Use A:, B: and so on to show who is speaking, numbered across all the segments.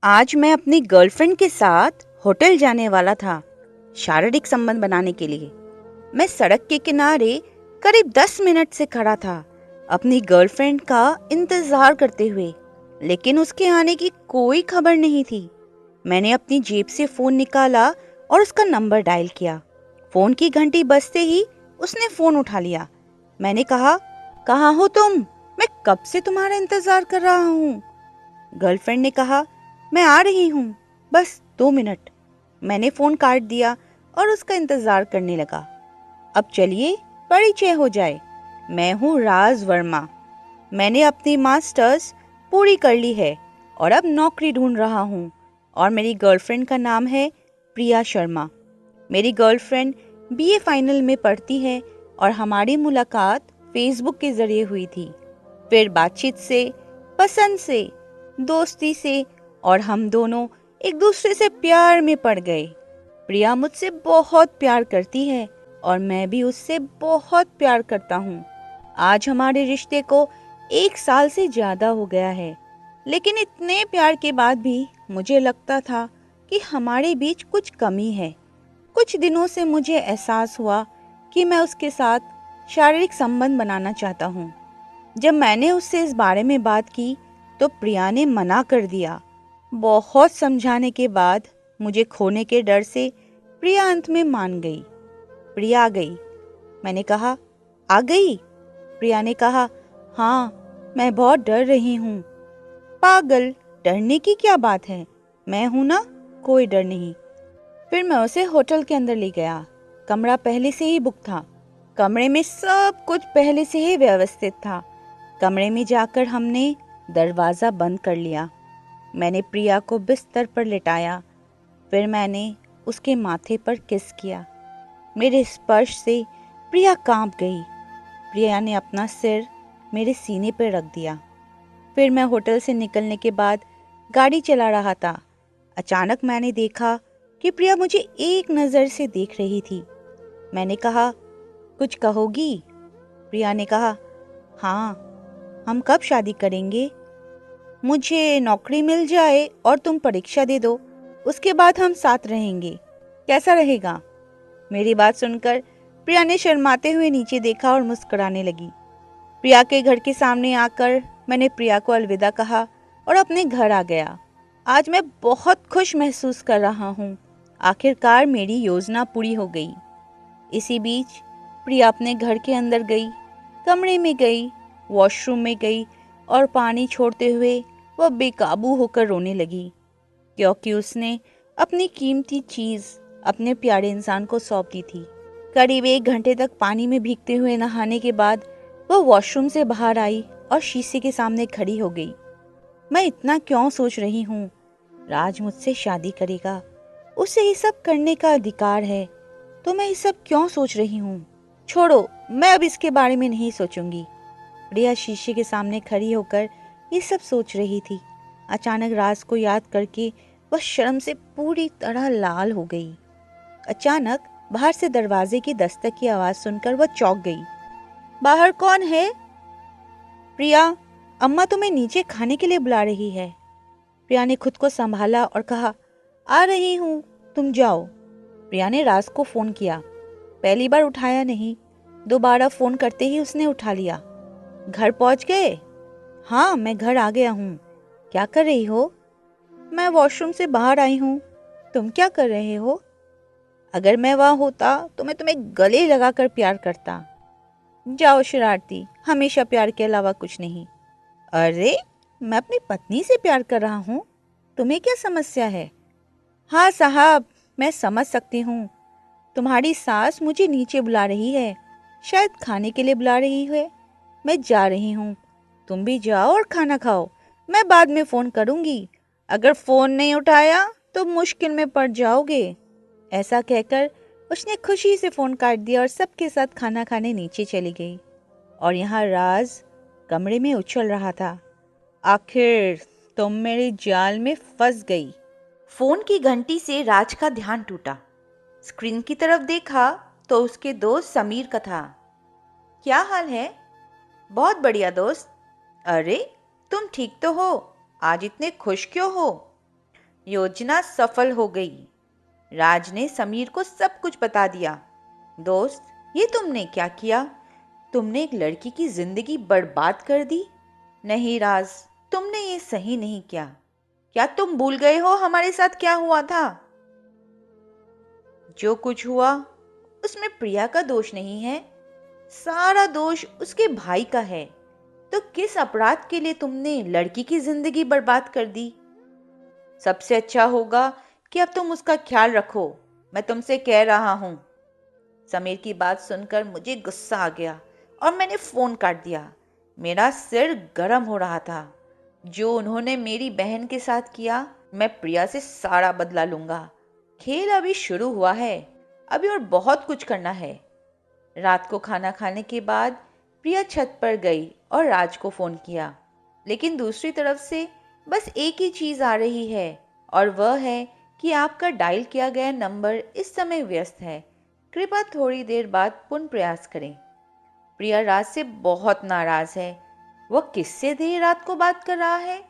A: आज मैं अपनी गर्लफ्रेंड के साथ होटल जाने वाला था शारीरिक संबंध बनाने के लिए। मैं सड़क के किनारे करीब 10 मिनट से खड़ा था अपनी गर्लफ्रेंड का इंतजार करते हुए, लेकिन उसके आने की कोई खबर नहीं थी। मैंने अपनी जेब से फोन निकाला और उसका नंबर डायल किया। फोन की घंटी बजते ही उसने फोन उठा लिया। मैंने कहा, कहाँ हो तुम? मैं कब से तुम्हारा इंतजार कर रहा हूँ। गर्लफ्रेंड ने कहा, मैं आ रही हूँ, बस 2 मिनट। मैंने फोन काट दिया और उसका इंतजार करने लगा। अब चलिए परिचय हो जाए। मैं हूँ राज वर्मा। मैंने अपनी मास्टर्स पूरी कर ली है और अब नौकरी ढूंढ रहा हूँ। और मेरी गर्लफ्रेंड का नाम है प्रिया शर्मा। मेरी गर्लफ्रेंड बीए फाइनल में पढ़ती है और हमारी मुलाकात फेसबुक के जरिए हुई थी। फिर बातचीत से, पसंद से, दोस्ती से, और हम दोनों एक दूसरे से प्यार में पड़ गए। प्रिया मुझसे बहुत प्यार करती है और मैं भी उससे बहुत प्यार करता हूँ। आज हमारे रिश्ते को 1 साल से ज्यादा हो गया है, लेकिन इतने प्यार के बाद भी मुझे लगता था कि हमारे बीच कुछ कमी है। कुछ दिनों से मुझे एहसास हुआ कि मैं उसके साथ शारीरिक संबंध बनाना चाहता हूँ। जब मैंने उससे इस बारे में बात की तो प्रिया ने मना कर दिया। बहुत समझाने के बाद मुझे खोने के डर से प्रिया अंत में मान गई। प्रिया आ गई। मैंने कहा, आ गई? प्रिया ने कहा, हाँ, मैं बहुत डर रही हूँ। पागल, डरने की क्या बात है, मैं हूं ना, कोई डर नहीं। फिर मैं उसे होटल के अंदर ले गया। कमरा पहले से ही बुक था। कमरे में सब कुछ पहले से ही व्यवस्थित था। कमरे में जाकर हमने दरवाजा बंद कर लिया। मैंने प्रिया को बिस्तर पर लिटाया। फिर मैंने उसके माथे पर किस किया। मेरे स्पर्श से प्रिया कांप गई। प्रिया ने अपना सिर मेरे सीने पर रख दिया। फिर मैं होटल से निकलने के बाद गाड़ी चला रहा था। अचानक मैंने देखा कि प्रिया मुझे एक नज़र से देख रही थी। मैंने कहा, कुछ कहोगी? प्रिया ने कहा, हाँ, हम कब शादी करेंगे? मुझे नौकरी मिल जाए और तुम परीक्षा दे दो, उसके बाद हम साथ रहेंगे, कैसा रहेगा? मेरी बात सुनकर प्रिया ने शर्माते हुए नीचे देखा और मुस्कुराने लगी। प्रिया के घर के सामने आकर मैंने प्रिया को अलविदा कहा और अपने घर आ गया। आज मैं बहुत खुश महसूस कर रहा हूँ। आखिरकार मेरी योजना पूरी हो गई। इसी बीच प्रिया अपने घर के अंदर गई, कमरे में गई, वॉशरूम में गई और पानी छोड़ते हुए वह बेकाबू होकर रोने लगी, क्योंकि उसने अपनी कीमती चीज अपने प्यारे इंसान को सौंप दी थी। करीब 1 घंटे तक पानी में भीगते हुए नहाने के बाद वह वॉशरूम से बाहर आई और शीशे के सामने खड़ी हो गई। मैं इतना क्यों सोच रही हूँ? राज मुझसे शादी करेगा, उसे ये सब करने का अधिकार है, तो मैं ये सब क्यों सोच रही हूँ? छोड़ो, मैं अब इसके बारे में नहीं सोचूंगी। प्रिया शीशे के सामने खड़ी होकर ये सब सोच रही थी। अचानक राज को याद करके वह शर्म से पूरी तरह लाल हो गई। अचानक बाहर से दरवाजे की दस्तक की आवाज सुनकर वह चौंक गई। बाहर कौन है? प्रिया, अम्मा तुम्हें नीचे खाने के लिए बुला रही है। प्रिया ने खुद को संभाला और कहा, आ रही हूँ, तुम जाओ। प्रिया ने राज को फोन किया। पहली बार उठाया नहीं, दोबारा फोन करते ही उसने उठा लिया। घर पहुंच गए? हाँ, मैं घर आ गया हूँ। क्या कर रही हो? मैं वॉशरूम से बाहर आई हूँ। तुम क्या कर रहे हो? अगर मैं वहां होता तो मैं तुम्हें गले लगाकर प्यार करता। जाओ शरारती, हमेशा प्यार के अलावा कुछ नहीं। अरे, मैं अपनी पत्नी से प्यार कर रहा हूँ, तुम्हें क्या समस्या है? हाँ साहब, मैं समझ सकती हूँ। तुम्हारी सास मुझे नीचे बुला रही है, शायद खाने के लिए बुला रही है। मैं जा रही हूँ, तुम भी जाओ और खाना खाओ। मैं बाद में फोन करूंगी। अगर फोन नहीं उठाया तो मुश्किल में पड़ जाओगे। ऐसा कहकर उसने खुशी से फोन काट दिया और सबके साथ खाना खाने नीचे चली गई। और यहाँ राज कमरे में उछल रहा था। आखिर तुम मेरे जाल में फंस गई। फोन की घंटी से राज का ध्यान टूटा। स्क्रीन की तरफ देखा तो उसके दोस्त समीर का था। क्या हाल है? बहुत बढ़िया दोस्त। अरे, तुम ठीक तो हो? आज इतने खुश क्यों हो? योजना सफल हो गई। राज ने समीर को सब कुछ बता दिया। दोस्त, ये तुमने क्या किया? तुमने एक लड़की की जिंदगी बर्बाद कर दी। नहीं राज, तुमने ये सही नहीं किया। क्या तुम भूल गए हो हमारे साथ क्या हुआ था? जो कुछ हुआ उसमें प्रिया का दोष नहीं है, सारा दोष उसके भाई का है। तो किस अपराध के लिए तुमने लड़की की जिंदगी बर्बाद कर दी? सबसे अच्छा होगा कि अब तुम उसका ख्याल रखो, मैं तुमसे कह रहा हूं। समीर की बात सुनकर मुझे गुस्सा आ गया और मैंने फोन काट दिया। मेरा सिर गर्म हो रहा था। जो उन्होंने मेरी बहन के साथ किया, मैं प्रिया से सारा बदला लूंगा। खेल अभी शुरू हुआ है, अभी और बहुत कुछ करना है। रात को खाना खाने के बाद प्रिया छत पर गई और राज को फोन किया, लेकिन दूसरी तरफ से बस एक ही चीज आ रही है, और वह है कि आपका डायल किया गया नंबर इस समय व्यस्त है, कृपया थोड़ी देर बाद पुनः प्रयास करें। प्रिया राज से बहुत नाराज है। वह किससे देर रात को बात कर रहा है?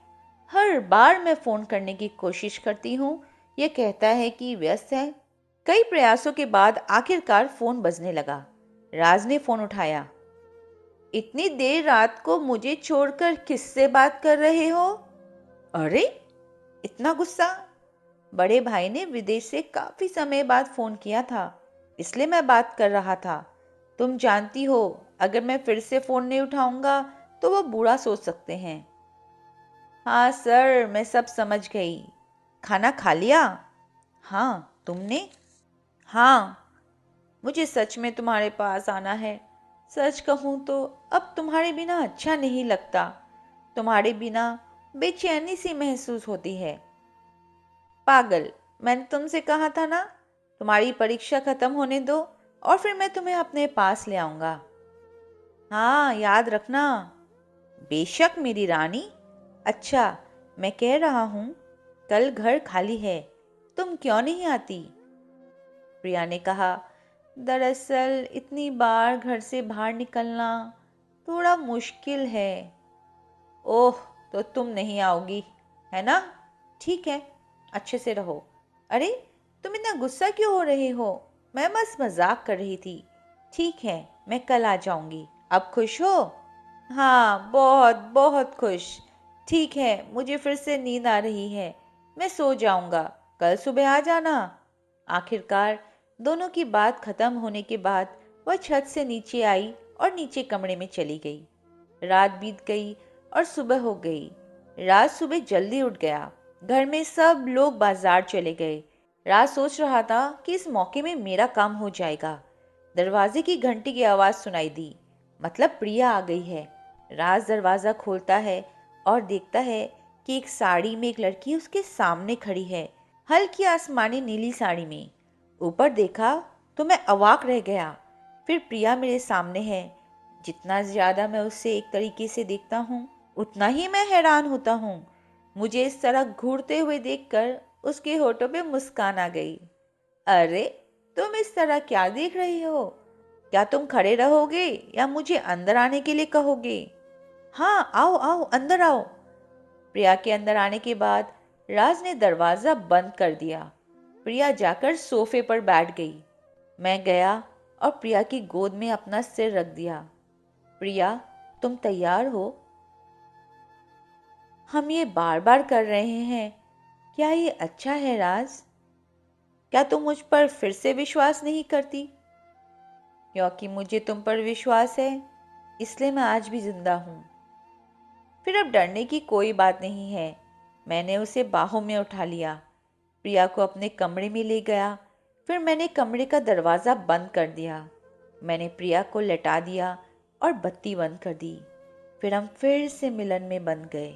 A: हर बार मैं फोन करने की कोशिश करती हूँ, यह कहता है कि व्यस्त है। कई प्रयासों के बाद आखिरकार फोन बजने लगा। राज ने फोन उठाया। इतनी देर रात को मुझे छोड़कर किससे बात कर रहे हो? अरे, इतना गुस्सा? बड़े भाई ने विदेश से काफी समय बाद फोन किया था, इसलिए मैं बात कर रहा था। तुम जानती हो, अगर मैं फिर से फोन नहीं उठाऊंगा तो वो बुरा सोच सकते हैं। हाँ सर, मैं सब समझ गई। खाना खा लिया? हाँ, तुमने? हाँ। मुझे सच में तुम्हारे पास आना है। सच कहूँ तो अब तुम्हारे बिना अच्छा नहीं लगता। तुम्हारे बिना बेचैनी सी महसूस होती है। पागल, मैंने तुमसे कहा था ना, तुम्हारी परीक्षा खत्म होने दो और फिर मैं तुम्हें अपने पास ले आऊंगा। हाँ, याद रखना। बेशक मेरी रानी। अच्छा, मैं कह रहा हूँ, कल घर खाली है, तुम क्यों नहीं आती? प्रिया ने कहा, दरअसल इतनी बार घर से बाहर निकलना थोड़ा मुश्किल है। ओह, तो तुम नहीं आओगी, है ना? ठीक है, अच्छे से रहो। अरे, तुम इतना गुस्सा क्यों हो रहे हो? मैं बस मजाक कर रही थी। ठीक है, मैं कल आ जाऊंगी। अब खुश हो? हाँ, बहुत बहुत खुश। ठीक है, मुझे फिर से नींद आ रही है, मैं सो जाऊंगा। कल सुबह आ जाना। आखिरकार दोनों की बात खत्म होने के बाद वह छत से नीचे आई और नीचे कमरे में चली गई। रात बीत गई और सुबह हो गई। रात सुबह जल्दी उठ गया। घर में सब लोग बाजार चले गए। रात सोच रहा था कि इस मौके में मेरा काम हो जाएगा। दरवाजे की घंटी की आवाज सुनाई दी, मतलब प्रिया आ गई है। राज दरवाजा खोलता है और देखता है कि एक साड़ी में एक लड़की उसके सामने खड़ी है, हल्की आसमानी नीली साड़ी में। ऊपर देखा तो मैं अवाक रह गया। फिर प्रिया मेरे सामने है। जितना ज्यादा मैं उसे एक तरीके से देखता हूँ, उतना ही मैं हैरान होता हूँ। मुझे इस तरह घूरते हुए देखकर उसके होठों पे मुस्कान आ गई। अरे, तुम इस तरह क्या देख रही हो? क्या तुम खड़े रहोगे या मुझे अंदर आने के लिए कहोगे? हाँ, आओ आओ, अंदर आओ। प्रिया के अंदर आने के बाद राज ने दरवाजा बंद कर दिया। प्रिया जाकर सोफे पर बैठ गई। मैं गया और प्रिया की गोद में अपना सिर रख दिया। प्रिया, तुम तैयार हो? हम ये बार बार कर रहे हैं, क्या ये अच्छा है राज? क्या तुम मुझ पर फिर से विश्वास नहीं करती? क्योंकि मुझे तुम पर विश्वास है, इसलिए मैं आज भी जिंदा हूँ। फिर अब डरने की कोई बात नहीं है। मैंने उसे बाहों में उठा लिया, प्रिया को अपने कमरे में ले गया। फिर मैंने कमरे का दरवाज़ा बंद कर दिया। मैंने प्रिया को लेटा दिया और बत्ती बंद कर दी। फिर हम फिर से मिलन में बंध गए।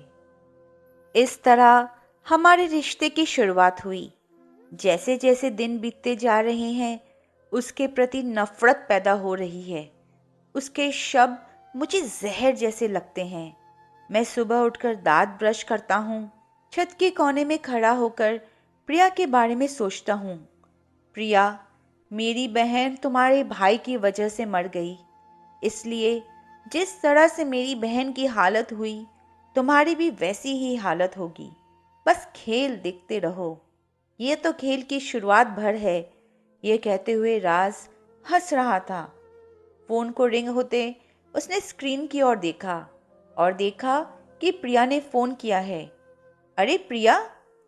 A: इस तरह हमारे रिश्ते की शुरुआत हुई। जैसे जैसे दिन बीतते जा रहे हैं, उसके प्रति नफरत पैदा हो रही है। उसके शब्द मुझे जहर जैसे लगते हैं। मैं सुबह उठकर दांत ब्रश करता हूँ, छत के कोने में खड़ा होकर प्रिया के बारे में सोचता हूँ। प्रिया, मेरी बहन तुम्हारे भाई की वजह से मर गई, इसलिए जिस तरह से मेरी बहन की हालत हुई, तुम्हारी भी वैसी ही हालत होगी। बस खेल देखते रहो, ये तो खेल की शुरुआत भर है। ये कहते हुए राज हंस रहा था। फोन को रिंग होते उसने स्क्रीन की ओर देखा और देखा कि प्रिया ने फोन किया है। अरे प्रिया,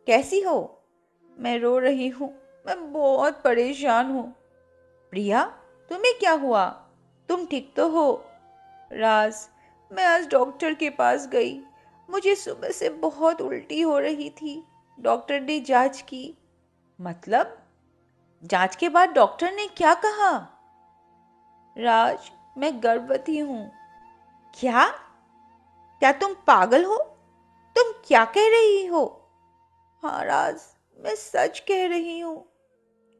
A: कैसी हो? मैं रो रही हूँ, मैं बहुत परेशान हूँ। प्रिया, तुम्हें क्या हुआ? तुम ठीक तो हो? राज, मैं आज डॉक्टर के पास गई। मुझे सुबह से बहुत उल्टी हो रही थी। डॉक्टर ने जांच की। मतलब? जांच के बाद डॉक्टर ने क्या कहा? राज, मैं गर्भवती हूँ। क्या? क्या तुम पागल हो? तुम क्या कह रही हो? हाँ राज, मैं सच कह रही हूँ।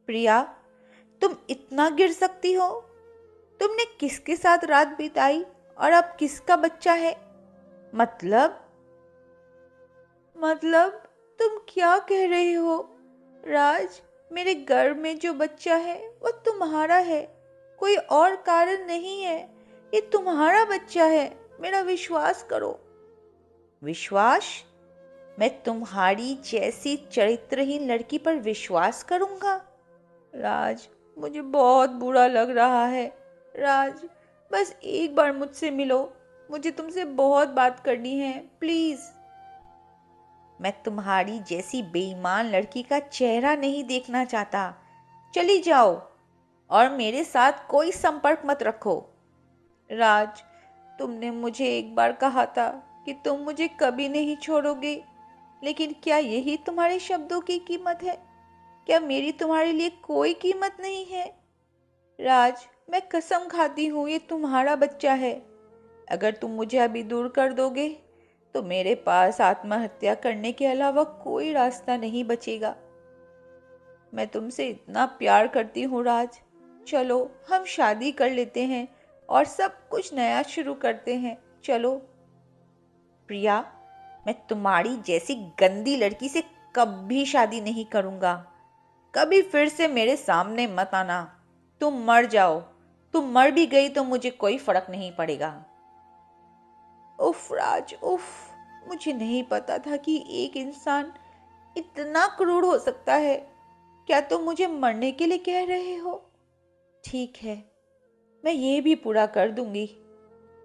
A: प्रिया, तुम इतना गिर सकती हो? तुमने किसके साथ रात बिताई और अब किसका बच्चा है? मतलब? मतलब तुम क्या कह रहे हो? राज, मेरे गर्भ में जो बच्चा है वो तुम्हारा है, कोई और कारण नहीं है। ये तुम्हारा बच्चा है, मेरा विश्वास करो। विश्वास? मैं तुम्हारी जैसी चरित्रहीन लड़की पर विश्वास करूंगा? राज, मुझे बहुत बुरा लग रहा है। राज, बस एक बार मुझसे मिलो, मुझे तुमसे बहुत बात करनी है, प्लीज। मैं तुम्हारी जैसी बेईमान लड़की का चेहरा नहीं देखना चाहता। चली जाओ और मेरे साथ कोई संपर्क मत रखो। राज, तुमने मुझे एक बार कहा था कि तुम मुझे कभी नहीं छोड़ोगे, लेकिन क्या यही तुम्हारे शब्दों की कीमत है? क्या मेरी तुम्हारे लिए कोई कीमत नहीं है? राज, मैं कसम खाती हूँ ये तुम्हारा बच्चा है। अगर तुम मुझे अभी दूर कर दोगे तो मेरे पास आत्महत्या करने के अलावा कोई रास्ता नहीं बचेगा। मैं तुमसे इतना प्यार करती हूँ राज। चलो हम शादी कर लेते हैं और सब कुछ नया शुरू करते हैं। चलो। प्रिया, मैं तुम्हारी जैसी गंदी लड़की से कभी शादी नहीं करूंगा। कभी फिर से मेरे सामने मत आना। तुम मर जाओ। तुम मर भी गई तो मुझे कोई फर्क नहीं पड़ेगा। उफ राज, उफ। मुझे नहीं पता था कि एक इंसान इतना क्रूर हो सकता है। क्या तुम मुझे मरने के लिए कह रहे हो? ठीक है, मैं ये भी पूरा कर दूंगी।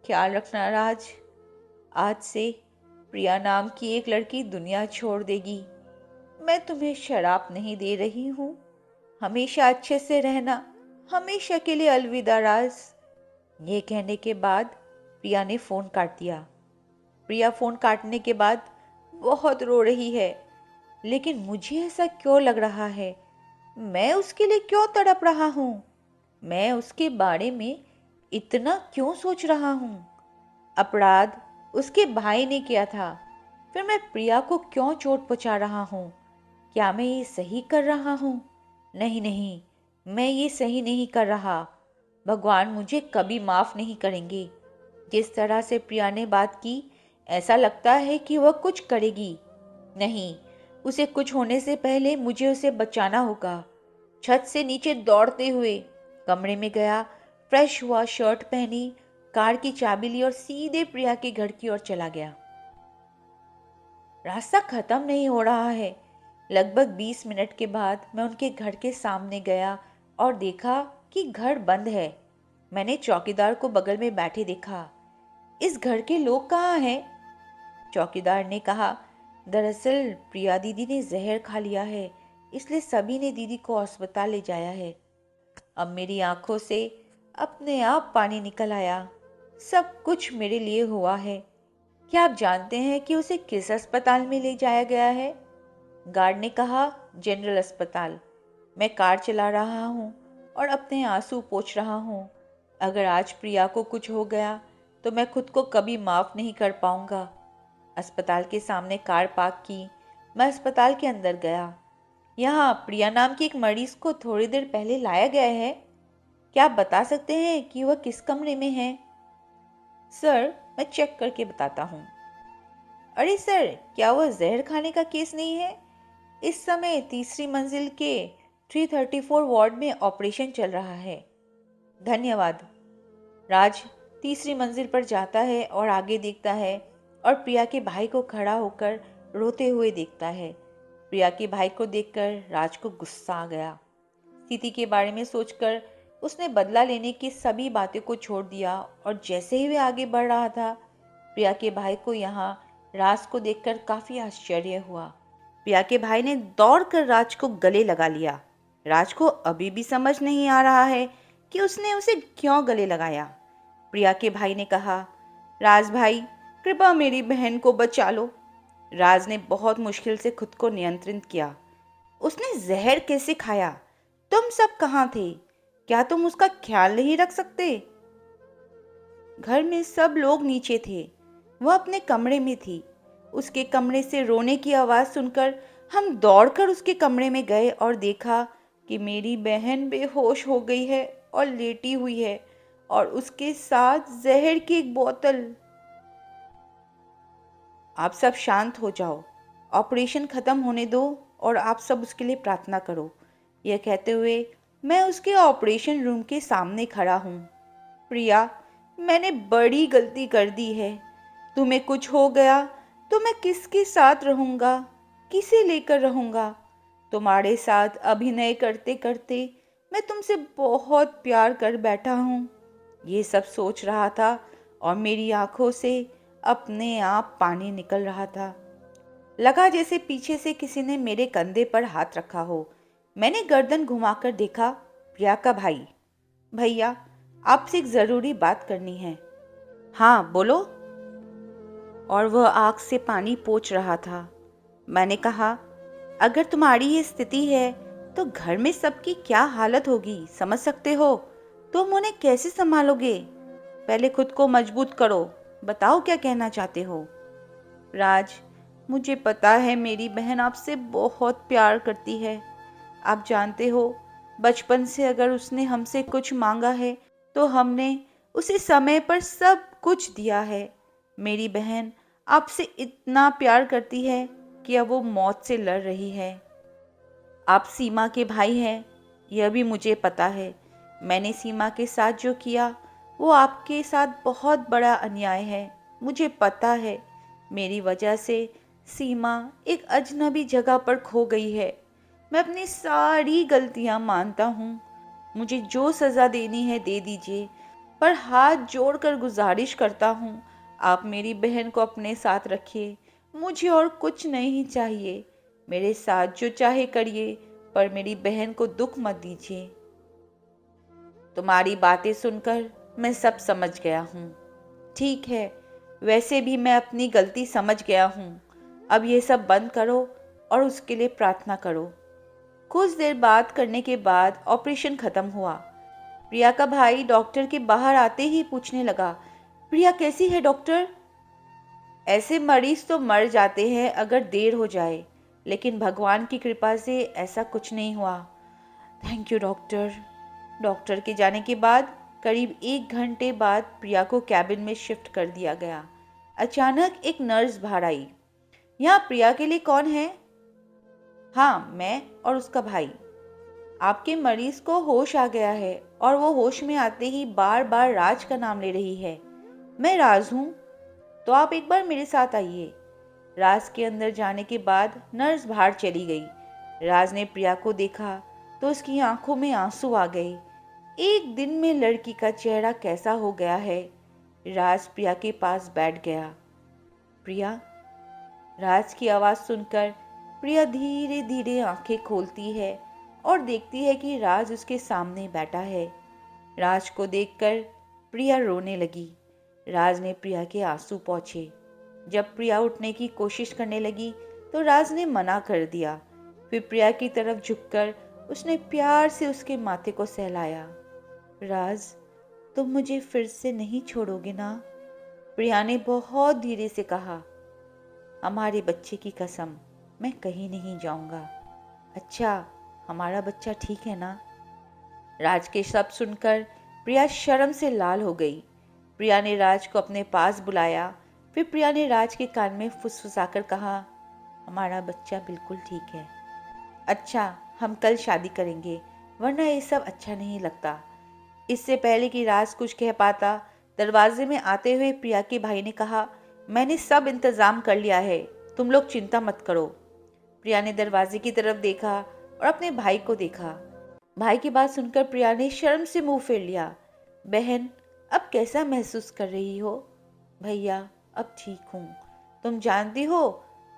A: ख्याल रखना राज। आज से प्रिया नाम की एक लड़की दुनिया छोड़ देगी। मैं तुम्हें शराप नहीं दे रही हूँ। हमेशा अच्छे से रहना। हमेशा के लिए अलविदा राज। ये कहने के बाद प्रिया ने फोन काट दिया। प्रिया फोन काटने के बाद बहुत रो रही है। लेकिन मुझे ऐसा क्यों लग रहा है? मैं उसके लिए क्यों तड़प रहा हूँ? मैं उसके बारे में इतना क्यों सोच रहा हूँ? अपराध उसके भाई ने किया था, फिर मैं प्रिया को क्यों चोट पहुंचा रहा हूँ? क्या मैं ये सही कर रहा हूँ? नहीं नहीं, मैं ये सही नहीं कर रहा। भगवान मुझे कभी माफ नहीं करेंगे। जिस तरह से प्रिया ने बात की, ऐसा लगता है कि वह कुछ करेगी। नहीं, उसे कुछ होने से पहले मुझे उसे बचाना होगा। छत से नीचे दौड़ते हुए कमरे में गया, फ्रेश हुआ, शर्ट पहनी, कार की चाबी ली और सीधे प्रिया के घर की ओर चला गया। रास्ता खत्म नहीं हो रहा है। लगभग 20 मिनट के बाद मैं उनके घर के सामने गया और देखा कि घर बंद है। मैंने चौकीदार को बगल में बैठे देखा। इस घर के लोग कहाँ हैं? चौकीदार ने कहा, दरअसल प्रिया दीदी ने जहर खा लिया है, इसलिए सभी ने दीदी को अस्पताल ले जाया है। अब मेरी आंखों से अपने आप पानी निकल आया। सब कुछ मेरे लिए हुआ है। क्या आप जानते हैं कि उसे किस अस्पताल में ले जाया गया है? गार्ड ने कहा, जनरल अस्पताल। मैं कार चला रहा हूँ और अपने आंसू पोंछ रहा हूँ। अगर आज प्रिया को कुछ हो गया तो मैं खुद को कभी माफ नहीं कर पाऊंगा। अस्पताल के सामने कार पार्क की। मैं अस्पताल के अंदर गया। यहाँ प्रिया नाम की एक मरीज को थोड़ी देर पहले लाया गया है। क्या आप बता सकते हैं कि वह किस कमरे में है? सर, मैं चेक करके बताता हूँ। अरे सर, क्या वह जहर खाने का केस नहीं है? इस समय तीसरी मंजिल के 334 वार्ड में ऑपरेशन चल रहा है। धन्यवाद। राज तीसरी मंजिल पर जाता है और आगे देखता है और प्रिया के भाई को खड़ा होकर रोते हुए देखता है। प्रिया के भाई को देखकर राज को गुस्सा आ गया। स्थिति के बारे में सोचकर उसने बदला लेने की सभी बातें को छोड़ दिया और जैसे ही वे आगे बढ़ रहा था, प्रिया के भाई को यहाँ राज को देखकर काफी आश्चर्य हुआ। प्रिया के भाई ने दौड़कर राज को गले लगा लिया। राज को अभी भी समझ नहीं आ रहा है कि उसने उसे क्यों गले लगाया। प्रिया के भाई ने कहा, राज भाई, कृपया मेरी बहन को बचा लो। राज ने बहुत मुश्किल से खुद को नियंत्रित किया। उसने जहर कैसे खाया? तुम सब कहाँ थे? क्या तुम उसका ख्याल नहीं रख सकते? घर में सब लोग नीचे थे। वह अपने कमरे में थी। उसके कमरे से रोने की आवाज़ सुनकर हम दौड़कर उसके कमरे में गए और देखा कि मेरी बहन बेहोश हो गई है और लेटी हुई है और उसके साथ जहर की एक बोतल। आप सब शांत हो जाओ, ऑपरेशन ख़त्म होने दो और आप सब उसके लिए प्रार्थना करो। यह कहते हुए मैं उसके ऑपरेशन रूम के सामने खड़ा हूँ। प्रिया, मैंने बड़ी गलती कर दी है। तुम्हें कुछ हो गया तो मैं किसके साथ रहूँगा? किसे लेकर रहूँगा? तुम्हारे साथ अभिनय करते करते मैं तुमसे बहुत प्यार कर बैठा हूँ। ये सब सोच रहा था और मेरी आंखों से अपने आप पानी निकल रहा था। लगा जैसे पीछे से किसी ने मेरे कंधे पर हाथ रखा हो। मैंने गर्दन घुमाकर देखा। प्रिया का भाई। भैया, आपसे एक ज़रूरी बात करनी है। हाँ, बोलो। और वह आँख से पानी पोंछ रहा था। मैंने कहा, अगर तुम्हारी ये स्थिति है तो घर में सबकी क्या हालत होगी, समझ सकते हो? तुम उन्हें कैसे संभालोगे? पहले खुद को मजबूत करो। बताओ क्या कहना चाहते हो? राज, मुझे पता है मेरी बहन आपसे बहुत प्यार करती है। आप जानते हो, बचपन से अगर उसने हमसे कुछ मांगा है तो हमने उसे समय पर सब कुछ दिया है। मेरी बहन आपसे इतना प्यार करती है कि अब वो मौत से लड़ रही है। आप सीमा के भाई हैं, यह भी मुझे पता है। मैंने सीमा के साथ जो किया वो आपके साथ बहुत बड़ा अन्याय है। मुझे पता है, मेरी वजह से सीमा एक अजनबी जगह पर खो गई है। मैं अपनी सारी गलतियां मानता हूँ। मुझे जो सज़ा देनी है दे दीजिए, पर हाथ जोड़कर गुजारिश करता हूँ, आप मेरी बहन को अपने साथ रखिए। मुझे और कुछ नहीं चाहिए। मेरे साथ जो चाहे करिए, पर मेरी बहन को दुख मत दीजिए। तुम्हारी बातें सुनकर मैं सब समझ गया हूँ। ठीक है, वैसे भी मैं अपनी गलती समझ गया हूँ। अब ये सब बंद करो और उसके लिए प्रार्थना करो। कुछ देर बात करने के बाद ऑपरेशन खत्म हुआ। प्रिया का भाई डॉक्टर के बाहर आते ही पूछने लगा, प्रिया कैसी है डॉक्टर? ऐसे मरीज तो मर जाते हैं अगर देर हो जाए, लेकिन भगवान की कृपा से ऐसा कुछ नहीं हुआ। Thank you doctor. डॉक्टर के जाने के बाद करीब 1 घंटे बाद प्रिया को कैबिन में शिफ्ट कर दिया गया। अचानक एक नर्स बाहर आई। यहाँ प्रिया के लिए कौन है? हाँ, मैं और उसका भाई। आपके मरीज को होश आ गया है और वो होश में आते ही बार बार राज का नाम ले रही है। मैं राज हूँ, तो आप एक बार मेरे साथ आइए। राज के अंदर जाने के बाद नर्स बाहर चली गई। राज ने प्रिया को देखा तो उसकी आंखों में आंसू आ गए। एक दिन में लड़की का चेहरा कैसा हो गया है। राज प्रिया के पास बैठ गया। प्रिया। राज की आवाज़ सुनकर प्रिया धीरे धीरे आंखें खोलती है और देखती है कि राज उसके सामने बैठा है। राज को देखकर प्रिया रोने लगी। राज ने प्रिया के आंसू पोंछे। जब प्रिया उठने की कोशिश करने लगी तो राज ने मना कर दिया। फिर प्रिया की तरफ झुककर उसने प्यार से उसके माथे को सहलाया। राज, तुम मुझे फिर से नहीं छोड़ोगे ना? प्रिया ने बहुत धीरे से कहा। हमारे बच्चे की कसम, मैं कहीं नहीं जाऊंगा। अच्छा, हमारा बच्चा ठीक है ना? राज के शब्द सुनकर प्रिया शर्म से लाल हो गई। प्रिया ने राज को अपने पास बुलाया। फिर प्रिया ने राज के कान में फुसफुसाकर कहा, हमारा बच्चा बिल्कुल ठीक है। अच्छा, हम कल शादी करेंगे, वरना ये सब अच्छा नहीं लगता। इससे पहले कि राज कुछ कह पाता, दरवाजे में आते हुए प्रिया के भाई ने कहा, मैंने सब इंतजाम कर लिया है, तुम लोग चिंता मत करो। प्रिया ने दरवाजे की तरफ देखा और अपने भाई को देखा। भाई की बात सुनकर प्रिया ने शर्म से मुंह फेर लिया। बहन, अब कैसा महसूस कर रही हो? भैया, अब ठीक हूँ। तुम जानती हो,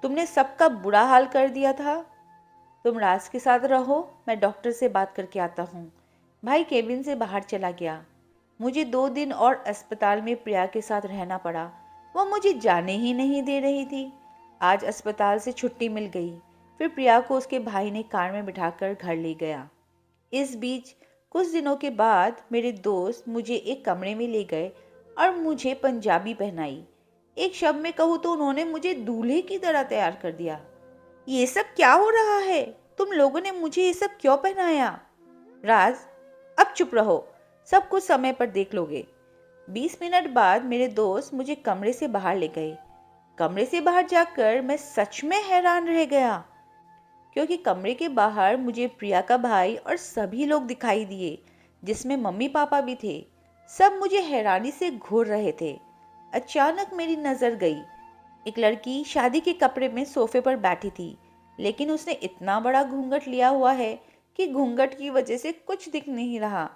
A: तुमने सबका बुरा हाल कर दिया था। तुम राज के साथ रहो, मैं डॉक्टर से बात करके आता हूँ। भाई केबिन से बाहर चला गया। मुझे 2 दिन और अस्पताल में प्रिया के साथ रहना पड़ा। वो मुझे जाने ही नहीं दे रही थी। आज अस्पताल से छुट्टी मिल गई। फिर प्रिया को उसके भाई ने कार में बिठाकर घर ले गया। इस बीच कुछ दिनों के बाद मेरे दोस्त मुझे एक कमरे में ले गए और मुझे पंजाबी पहनाई। एक शब्द में कहूँ तो उन्होंने मुझे दूल्हे की तरह तैयार कर दिया। ये सब क्या हो रहा है? तुम लोगों ने मुझे ये सब क्यों पहनाया? राज, अब चुप रहो, सब कुछ समय पर देख लोगे। 20 मिनट बाद मेरे दोस्त मुझे कमरे से बाहर ले गए। कमरे से बाहर जाकर मैं सच में हैरान रह गया, क्योंकि कमरे के बाहर मुझे प्रिया का भाई और सभी लोग दिखाई दिए, जिसमें मम्मी पापा भी थे। सब मुझे हैरानी से घूर रहे थे। अचानक मेरी नजर गई। एक लड़की शादी के कपड़े में सोफे पर बैठी थी, लेकिन उसने इतना बड़ा घूंघट लिया हुआ है कि घूंघट की वजह से कुछ दिख नहीं रहा।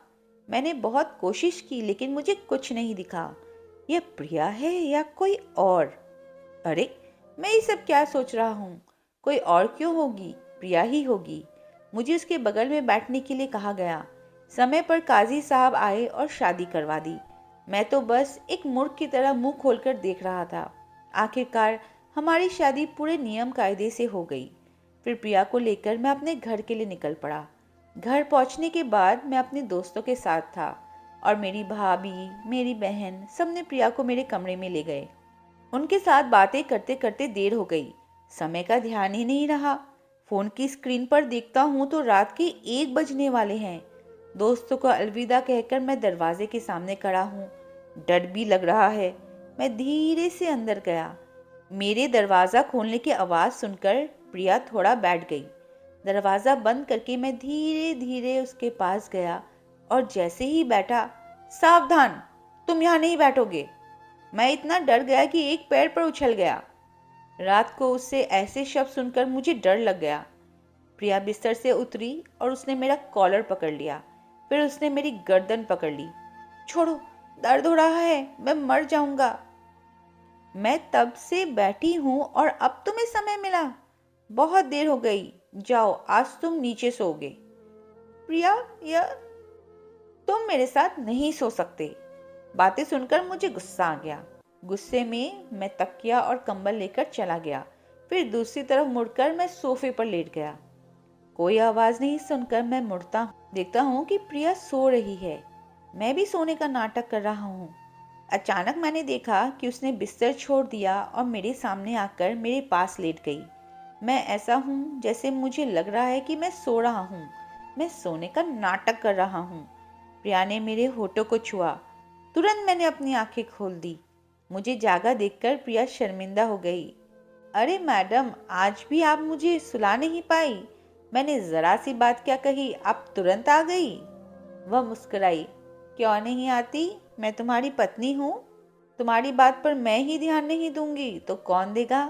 A: मैंने बहुत कोशिश की, लेकिन मुझे कुछ नहीं दिखा। यह प्रिया है या कोई और? अरे, मैं ये सब क्या सोच रहा हूँ? कोई और क्यों होगी? प्रिया ही होगी। मुझे उसके बगल में बैठने के लिए कहा गया। समय पर काजी साहब आए और शादी करवा दी। मैं तो बस एक मूर्ख की तरह मुंह खोलकर देख रहा था। आखिरकार हमारी शादी पूरे नियम कायदे से हो गई। फिर प्रिया को लेकर मैं अपने घर के लिए निकल पड़ा। घर पहुंचने के बाद मैं अपने दोस्तों के साथ था और मेरी भाभी, मेरी बहन, सबने प्रिया को मेरे कमरे में ले गए। उनके साथ बातें करते करते देर हो गई। समय का ध्यान ही नहीं रहा। फोन की स्क्रीन पर देखता हूँ तो रात के 1 बजने वाले हैं। दोस्तों को अलविदा कहकर मैं दरवाजे के सामने खड़ा हूँ। डर भी लग रहा है। मैं धीरे से अंदर गया। मेरे दरवाज़ा खोलने की आवाज़ सुनकर प्रिया थोड़ा बैठ गई। दरवाज़ा बंद करके मैं धीरे धीरे उसके पास गया और जैसे ही बैठा, सावधान, तुम यहाँ नहीं बैठोगे। मैं इतना डर गया कि एक पैर पर उछल गया। रात को उससे ऐसे शब्द सुनकर मुझे डर लग गया। प्रिया बिस्तर से उतरी और उसने मेरा कॉलर पकड़ लिया। फिर उसने मेरी गर्दन पकड़ ली। छोड़ो, दर्द हो रहा है, मैं मर जाऊंगा। मैं तब से बैठी हूँ और अब तुम्हें समय मिला? बहुत देर हो गई, जाओ, आज तुम नीचे सोओगे। प्रिया, यह तुम मेरे साथ नहीं सो सकते। बातें सुनकर मुझे गुस्सा आ गया। गुस्से में मैं तकिया और कंबल लेकर चला गया। फिर दूसरी तरफ मुड़कर मैं सोफे पर लेट गया। कोई आवाज नहीं सुनकर मैं मुड़ता देखता हूँ कि प्रिया सो रही है। मैं भी सोने का नाटक कर रहा हूँ। अचानक मैंने देखा कि उसने बिस्तर छोड़ दिया और मेरे सामने आकर मेरे पास लेट गई। मैं ऐसा हूँ जैसे मुझे लग रहा है कि मैं सो रहा हूँ। मैं सोने का नाटक कर रहा हूँ। प्रिया ने मेरे होठों को छुआ। तुरंत मैंने अपनी आंखें खोल दी। मुझे जागा देखकर प्रिया शर्मिंदा हो गई। अरे मैडम, आज भी आप मुझे सुला नहीं पाई। मैंने जरा सी बात क्या कही, आप तुरंत आ गई। वह मुस्कुराई। क्यों नहीं आती? मैं तुम्हारी पत्नी हूँ। तुम्हारी बात पर मैं ही ध्यान नहीं दूंगी तो कौन देगा?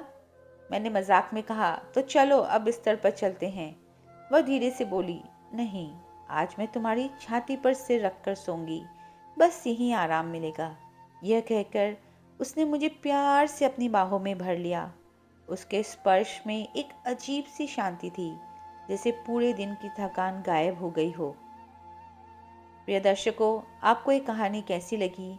A: मैंने मजाक में कहा। तो चलो अब बिस्तर पर चलते हैं। वह धीरे से बोली, नहीं, आज मैं तुम्हारी छाती पर सिर रखकर सोऊंगी, बस यहीं आराम मिलेगा। यह कहकर उसने मुझे प्यार से अपनी बाहों में भर लिया। उसके स्पर्श में एक अजीब सी शांति थी, जैसे पूरे दिन की थकान गायब हो गई हो। प्रिय दर्शकों, आपको ये कहानी कैसी लगी?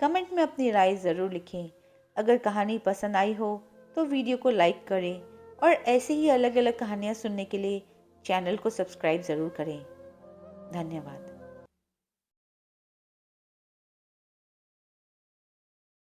A: कमेंट में अपनी राय ज़रूर लिखें। अगर कहानी पसंद आई हो तो वीडियो को लाइक करें और ऐसे ही अलग अलग कहानियाँ सुनने के लिए चैनल को सब्सक्राइब ज़रूर करें। धन्यवाद।